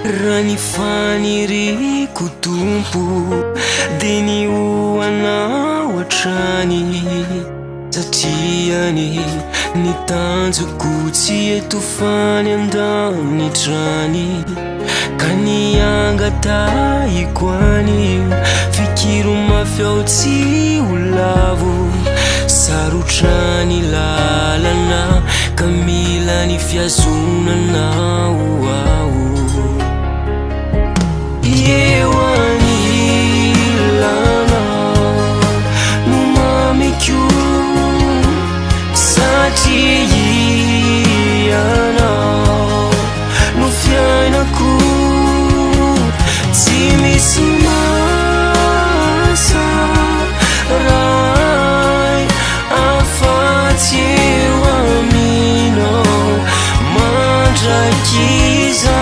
Rani faniri kutumpu deni uana watrani Tatiani ni tanzu kuti etufani andani trani Kanianga taikwani fikiru mafyauti ulavu Sarutrani lalana Kamila ni fiazuna na uau Yewani lana Numami kyu Sati yana Nufiana ku Timi simasa Rai Afati wamino Mandra kiza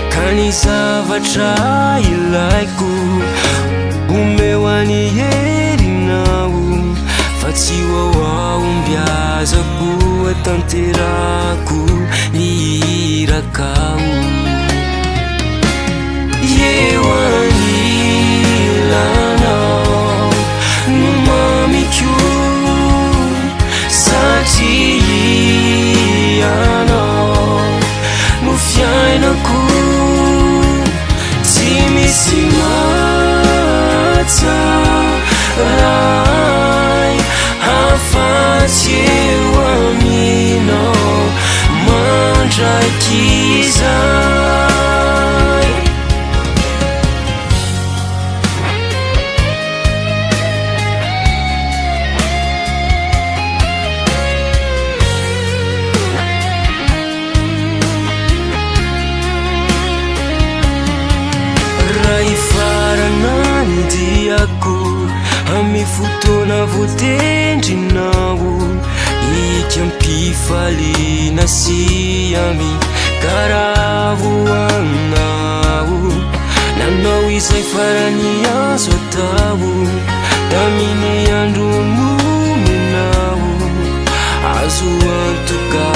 Kanisa vatrai laiku Umewani yeri nau Fatiwa wa umbiaza ku Atanteraku Lirakau Yewani lana Numami kyu Sati yana Nufiaina ku Simata Rai Hafati wamino Mandra kizai Aku amifutona votendry nao Ikiampifali nasiami karavoanao Nanao izay farany azo atao Taminy andro nomenao Azo antoka